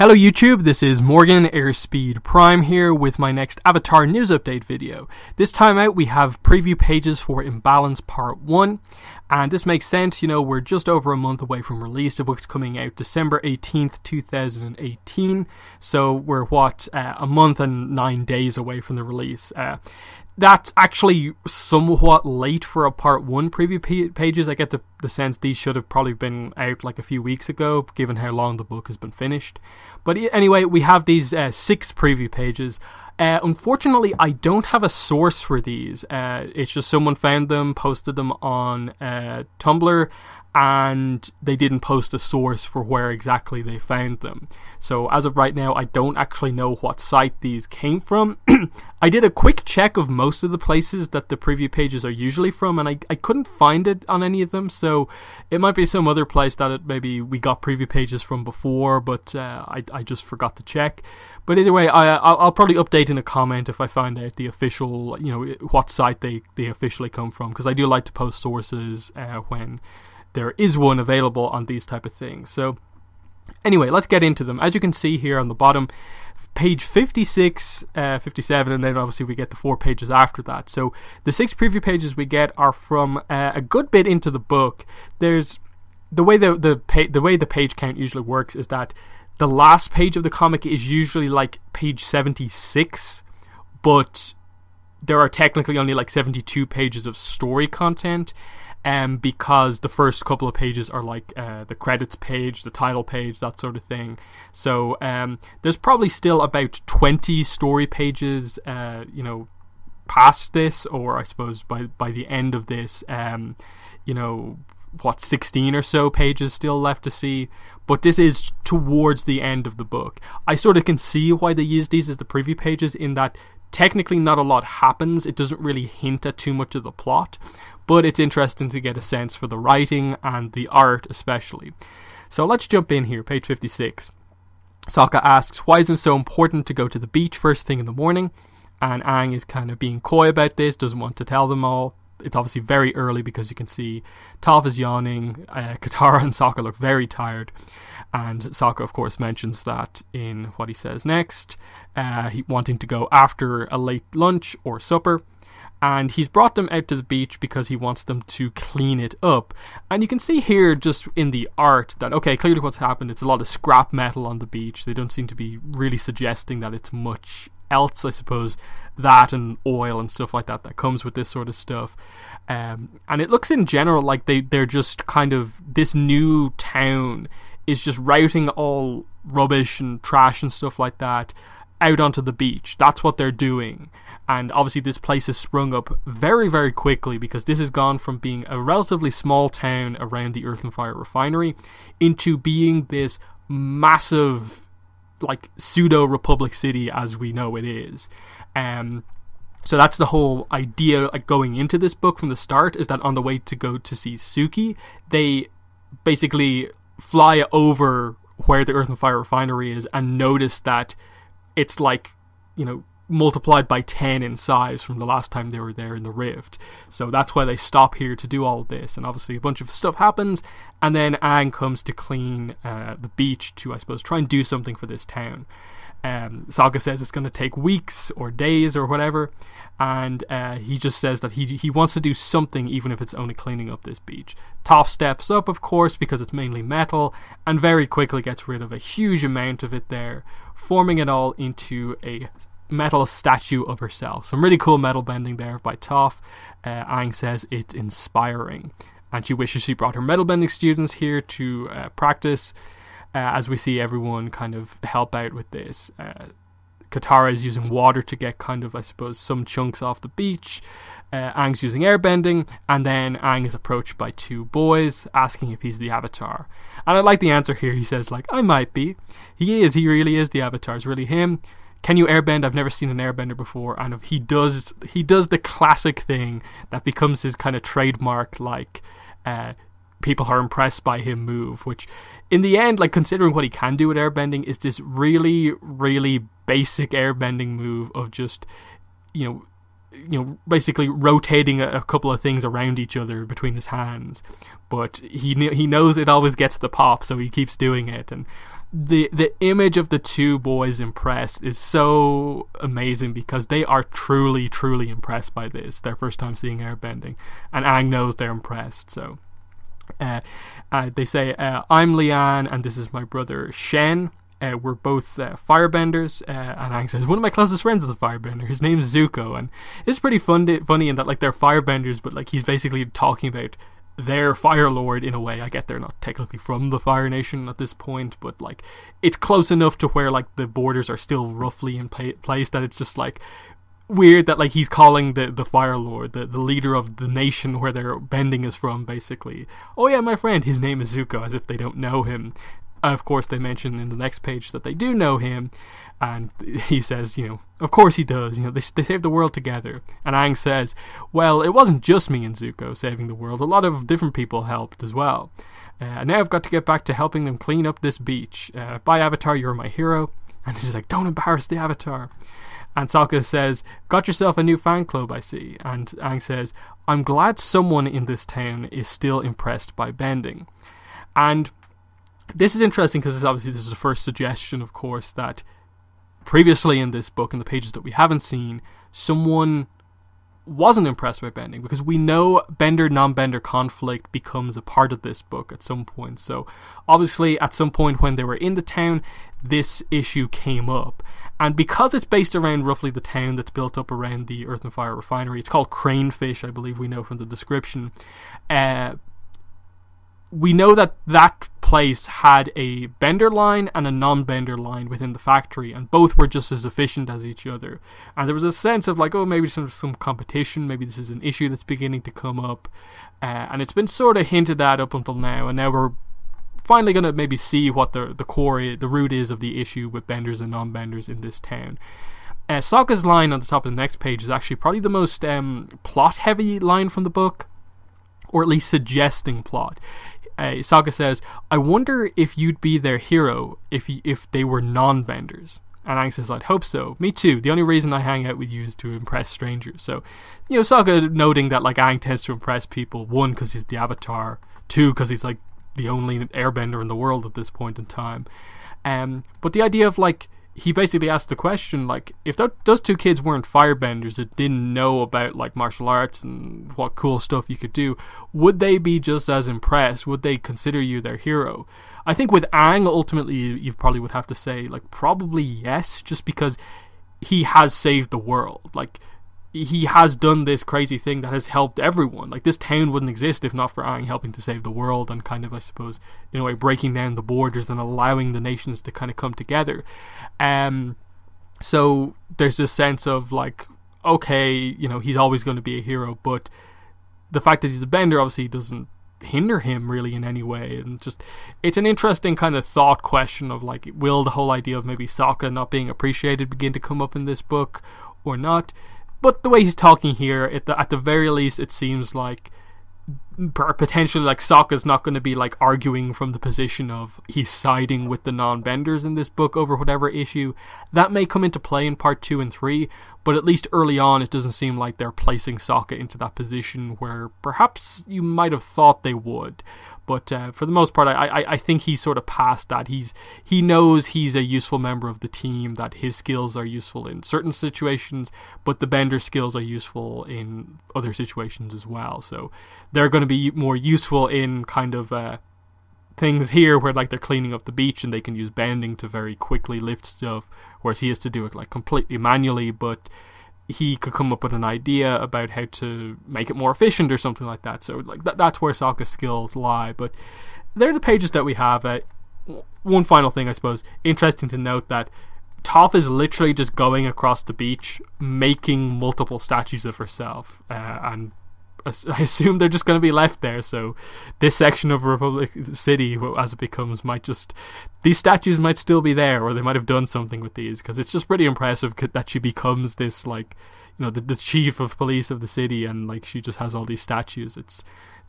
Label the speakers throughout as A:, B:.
A: Hello YouTube, this is Morgan Airspeed Prime here with my next Avatar news update video. This time out we have preview pages for Imbalance Part 1, and this makes sense, you know, we're just over a month away from release. The book's coming out December 18th, 2018, so we're a month and 9 days away from the release. That's actually somewhat late for a Part 1 preview pages. I get the sense these should have probably been out like a few weeks ago, given how long the book has been finished. But anyway, we have these 6 preview pages. Unfortunately, I don't have a source for these. It's just someone found them, posted them on Tumblr, and they didn't post a source for where exactly they found them. So as of right now, I don't actually know what site these came from. I did a quick check of most of the places that the preview pages are usually from, and I couldn't find it on any of them, so it might be some other place that maybe we got preview pages from before, but I just forgot to check. But either way, I'll probably update in a comment if I find out the official, you know, what site they officially come from, because I do like to post sources when there is one available on these type of things. So anyway, let's get into them. As you can see here on the bottom, page 56, 57, and then obviously we get the 4 pages after that. So the 6 preview pages we get are from a good bit into the book. There's the way the page count usually works is that the last page of the comic is usually like page 76, but there are technically only like 72 pages of story content. Because the first couple of pages are like the credits page, the title page, that sort of thing. So there's probably still about 20 story pages, you know, past this, or I suppose by the end of this, you know, 16 or so pages still left to see. But this is towards the end of the book. I sort of can see why they use these as the preview pages, in that technically not a lot happens. It doesn't really hint at too much of the plot, but it's interesting to get a sense for the writing and the art especially. So let's jump in here, page 56. Sokka asks, why is it so important to go to the beach first thing in the morning? And Aang is kind of being coy about this, doesn't want to tell them all. It's obviously very early because you can see Toph is yawning, Katara and Sokka look very tired. And Sokka, of course, mentions that in what he says next, he wanting to go after a late lunch or supper. And he's brought them out to the beach because he wants them to clean it up. And you can see here just in the art that, okay, clearly what's happened, it's a lot of scrap metal on the beach. They don't seem to be really suggesting that it's much else, I suppose, that and oil and stuff like that comes with this sort of stuff. And it looks in general like they're just kind of, this new town is just routing all rubbish and trash and stuff like that out onto the beach. That's what they're doing. And obviously this place has sprung up very, very quickly, because this has gone from being a relatively small town around the Earth and Fire refinery into being this massive, like, pseudo-republic city as we know it is. So that's the whole idea, like, going into this book from the start, is that on the way to go to see Suki, they basically fly over where the Earth and Fire refinery is and notice that it's like, you know, multiplied by 10 in size from the last time they were there in the rift. So that's why they stop here to do all of this, and obviously a bunch of stuff happens, and then Aang comes to clean the beach to, I suppose, try and do something for this town. Sokka says it's going to take weeks or days or whatever, and he just says that he wants to do something, even if it's only cleaning up this beach. Toph steps up, of course, because it's mainly metal, and very quickly gets rid of a huge amount of it there, forming it all into a metal statue of herself. Some really cool metal bending there by Toph. Aang says it's inspiring, and she wishes she brought her metal bending students here to practice, as we see everyone kind of help out with this. Katara is using water to get kind of, I suppose, some chunks off the beach. Aang's using airbending, and then Aang is approached by 2 boys asking if he's the Avatar. And I like the answer here. He says, like, I might be. He really is the Avatar. It's really him. Can you airbend? I've never seen an airbender before. And he does the classic thing that becomes his kind of trademark, like, people are impressed by him move, which in the end, like, considering what he can do with airbending, is this really, really basic airbending move of just, you know, basically rotating a couple of things around each other between his hands. But he knows it always gets the pop, so he keeps doing it. And the image of the two boys impressed is so amazing, because they are truly impressed by this, their first time seeing airbending, and Aang knows they're impressed. So they say, I'm Lian and this is my brother Shen. We're both firebenders, and Aang says one of my closest friends is a firebender. His name's Zuko, and it's pretty funny in that like they're firebenders, but like he's basically talking about their Fire Lord in a way. I get they're not technically from the Fire Nation at this point, but like it's close enough to where like the borders are still roughly in place that it's just like weird that like he's calling the Fire Lord, the leader of the nation where their bending is from, basically, oh yeah, my friend, his name is Zuko, as if they don't know him. Of course, they mention in the next page that they do know him, and he says, of course he does, they saved the world together. And Aang says, well, it wasn't just me and Zuko saving the world, a lot of different people helped as well. Now I've got to get back to helping them clean up this beach. Bye, Avatar, you're my hero. And he's like, don't embarrass the Avatar. And Sokka says, got yourself a new fan club, I see. And Aang says, I'm glad someone in this town is still impressed by bending. And this is interesting because this is the first suggestion, of course, that previously in this book, in the pages that we haven't seen, someone wasn't impressed by bending, because we know bender-non-bender conflict becomes a part of this book at some point. So obviously at some point when they were in the town, this issue came up. And because it's based around roughly the town that's built up around the Earth and Fire refinery, it's called Cranefish, I believe we know from the description. We know that place had a bender line and a non-bender line within the factory, and both were just as efficient as each other. And there was a sense of like, oh, maybe some competition, maybe this is an issue that's beginning to come up. And it's been sort of hinted at up until now, and now we're finally going to maybe see what the root is of the issue with benders and non-benders in this town. Sokka's line on the top of the next page is actually probably the most plot-heavy line from the book, or at least suggesting plot. Sokka says, I wonder if you'd be their hero if they were non-benders. And Aang says, I'd hope so. Me too. The only reason I hang out with you is to impress strangers. So, Sokka noting that like Aang tends to impress people, one, because he's the Avatar, two, because he's like the only airbender in the world at this point in time. But the idea of like, he basically asked the question, like, if those two kids weren't firebenders that didn't know about like martial arts and what cool stuff you could do, would they be just as impressed? Would they consider you their hero? I think with Aang, ultimately, you probably would have to say, like, probably yes, just because he has saved the world. Like, he has done this crazy thing that has helped everyone. Like, this town wouldn't exist if not for Aang helping to save the world and kind of, I suppose, in a way, breaking down the borders and allowing the nations to kind of come together. So there's this sense of like, okay, he's always going to be a hero, but the fact that he's a bender obviously doesn't hinder him really in any way. And just, it's an interesting kind of thought question of like, will the whole idea of maybe Sokka not being appreciated begin to come up in this book or not? But the way he's talking here, at the very least, it seems like potentially like Sokka's not going to be like arguing from the position of he's siding with the non-benders in this book over whatever issue. That may come into play in part 2 and 3, but at least early on it doesn't seem like they're placing Sokka into that position where perhaps you might have thought they would. But for the most part, I think he's sort of past that. He knows he's a useful member of the team, that his skills are useful in certain situations, but the bender skills are useful in other situations as well. So they're going to be more useful in kind of things here where like they're cleaning up the beach and they can use bending to very quickly lift stuff, whereas he has to do it like completely manually, but he could come up with an idea about how to make it more efficient or something like that. So like that's where Sokka's skills lie. But they're the pages that we have. One final thing, I suppose, interesting to note that Toph is literally just going across the beach making multiple statues of herself, and I assume they're just going to be left there. So this section of Republic City, as it becomes, these statues might still be there, or they might have done something with these, because it's just pretty impressive that she becomes this, like, the chief of police of the city, and like she just has all these statues. It's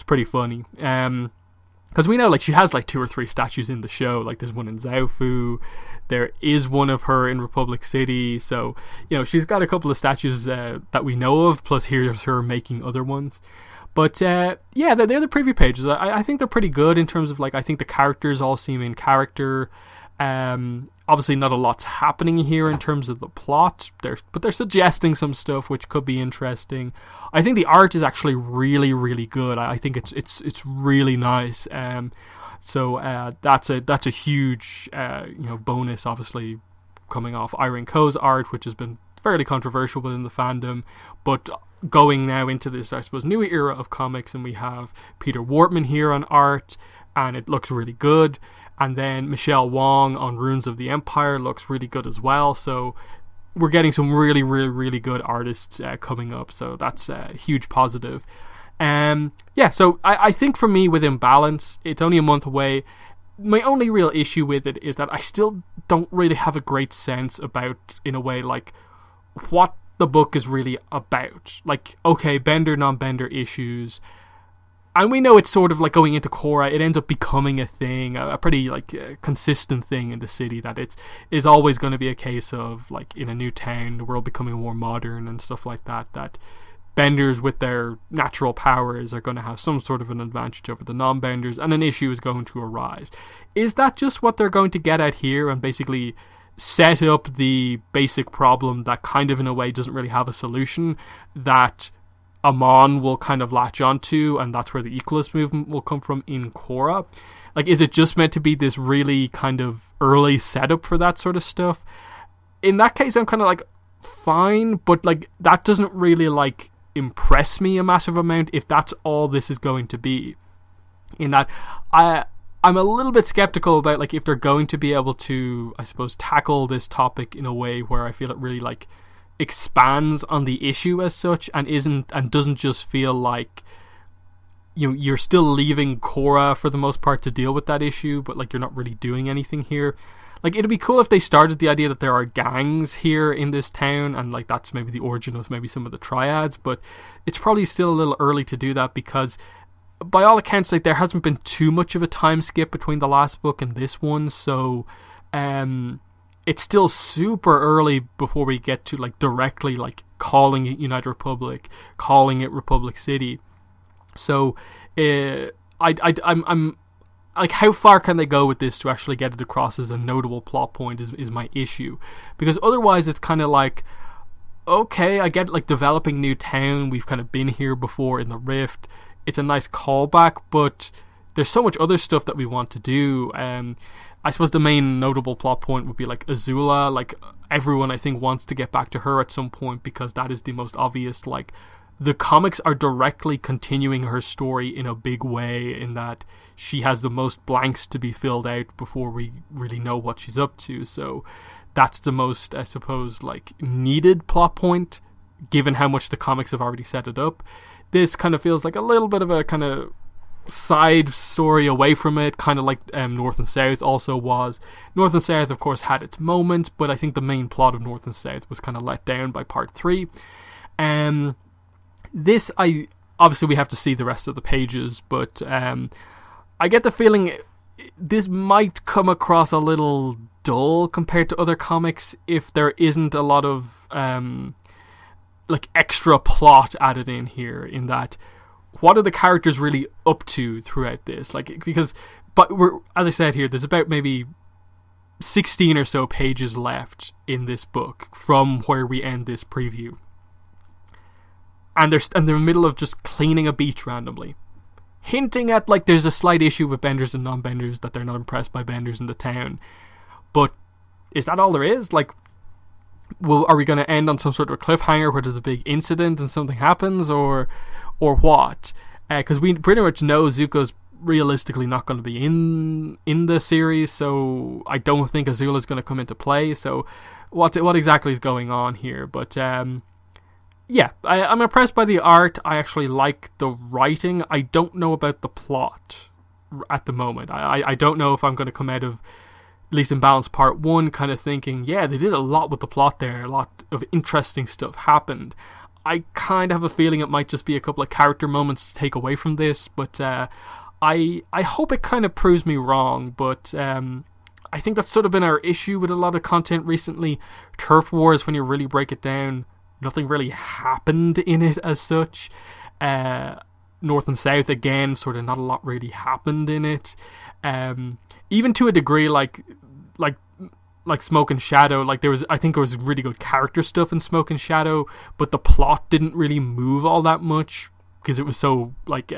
A: pretty funny. Because we know, like, she has like 2 or 3 statues in the show. Like, there's one in Zaofu, there is one of her in Republic City. So, she's got a couple of statues that we know of. Plus, here's her making other ones. But they're the preview pages. I think they're pretty good in terms of like, I think the characters all seem in character. Obviously not a lot's happening here in terms of the plot, but they're suggesting some stuff which could be interesting. I think the art is actually really, really good. I think it's really nice. So that's a huge bonus, obviously, coming off Irene Coe's art, which has been fairly controversial within the fandom, but going now into this, I suppose, new era of comics, and we have Peter Wortman here on art, and it looks really good. And then Michelle Wong on Runes of the Empire looks really good as well. So we're getting some really, really, really good artists coming up. So that's a huge positive. So I think for me with Imbalance, it's only a month away. My only real issue with it is that I still don't really have a great sense about, in a way, like, what the book is really about. Like, okay, bender, non-bender issues. And we know it's sort of like going into Korra, it ends up becoming a thing, a pretty consistent thing in the city, that it is always going to be a case of, like, in a new town, the world becoming more modern and stuff like that, that benders with their natural powers are going to have some sort of an advantage over the non-benders, and an issue is going to arise. Is that just what they're going to get at here, and basically set up the basic problem that kind of in a way doesn't really have a solution, that Amon will kind of latch onto, and that's where the equalist movement will come from in Korra? Like, is it just meant to be this really kind of early setup for that sort of stuff? In that case, I'm kind of like, fine, but like, that doesn't really like impress me a massive amount if that's all this is going to be. In that, I'm a little bit skeptical about, like, if they're going to be able to, I suppose, tackle this topic in a way where I feel it really, like, expands on the issue as such, and doesn't just feel like you're still leaving Korra for the most part to deal with that issue, but like you're not really doing anything here. Like, it'd be cool if they started the idea that there are gangs here in this town, and like that's maybe the origin of maybe some of the triads, but it's probably still a little early to do that, because by all accounts, like, there hasn't been too much of a time skip between the last book and this one, so it's still super early before we get to like directly like calling it United Republic, calling it Republic City. So I'm like, how far can they go with this to actually get it across as a notable plot point is my issue, because otherwise it's kind of like, okay, I get like developing new town, we've kind of been here before in the Rift, it's a nice callback, but there's so much other stuff that we want to do. I suppose the main notable plot point would be like Azula. Like, everyone I think wants to get back to her at some point, because that is the most obvious. Like, the comics are directly continuing her story in a big way, in that she has the most blanks to be filled out before we really know what she's up to. So that's the most, I suppose, like, needed plot point, given how much the comics have already set it up. This kind of feels like a little bit of a kind of side story away from it, kind of like North and South also was. North and South, of course, had its moments, but I think the main plot of North and South was kind of let down by part 3. This, obviously we have to see the rest of the pages, but I get the feeling this might come across a little dull compared to other comics if there isn't a lot of like extra plot added in here, in that what are the characters really up to throughout this? Like, because, but we're, as I said here, there's about maybe 16 or so pages left in this book from where we end this preview, and they're in the middle of just cleaning a beach randomly, hinting at like there's a slight issue with benders and non-benders, that they're not impressed by benders in the town. But is that all there is? Like, well, are we going to end on some sort of a cliffhanger where there's a big incident and something happens, or what? Because we pretty much know Zuko's realistically not going to be in the series, so I don't think Azula's going to come into play. So what exactly is going on here? But yeah, I'm impressed by the art. I actually like the writing. I don't know about the plot at the moment. I don't know if I'm going to come out of at least Imbalance Part 1 kind of thinking, yeah, they did a lot with the plot there, a lot of interesting stuff happened. I kind of have a feeling it might just be a couple of character moments to take away from this, but I hope it kind of proves me wrong. But I think that's sort of been our issue with a lot of content recently. Turf Wars, when you really break it down, nothing really happened in it as such. North and South, again, sort of not a lot really happened in it. Even to a degree, like, like Smoke and Shadow, like I think there was really good character stuff in Smoke and Shadow, but the plot didn't really move all that much because it was so like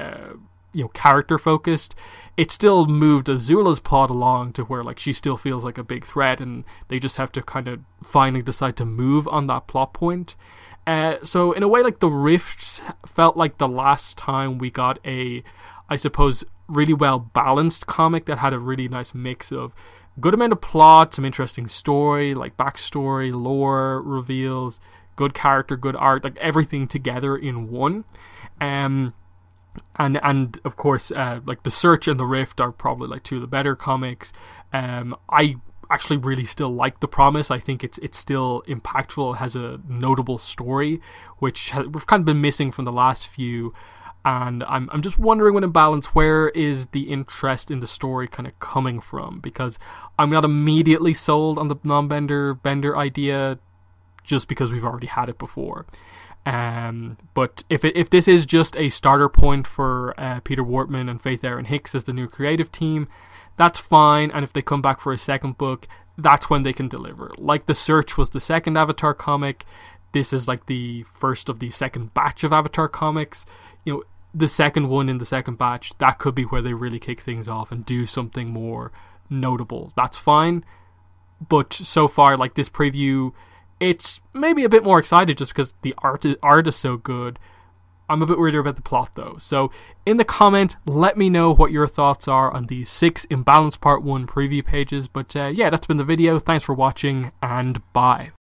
A: character focused. It still moved Azula's plot along to where like she still feels like a big threat, and they just have to kind of finally decide to move on that plot point. So in a way, like the Rift felt like the last time we got a, I suppose, really well balanced comic that had a really nice mix of good amount of plot, some interesting story, like backstory, lore reveals, good character, good art, like everything together in one. And of course, like The Search and The Rift are probably like two of the better comics. I actually really still like The Promise. I think it's still impactful. It has a notable story, which we've kind of been missing from the last few. And I'm just wondering with Imbalance, where is the interest in the story kind of coming from? Because I'm not immediately sold on the non-bender idea, just because we've already had it before. But if this is just a starter point for Peter Wortman and Faith Erin Hicks as the new creative team, that's fine. And if they come back for a second book, that's when they can deliver. Like The Search was the second Avatar comic, this is like the first of the second batch of Avatar comics. The second one in the second batch, that could be where they really kick things off and do something more notable. That's fine. But so far, like this preview, it's maybe a bit more excited just because the art is so good. I'm a bit worried about the plot though. So in the comment, let me know what your thoughts are on these 6 Imbalance Part 1 preview pages. But yeah, that's been the video. Thanks for watching, and bye.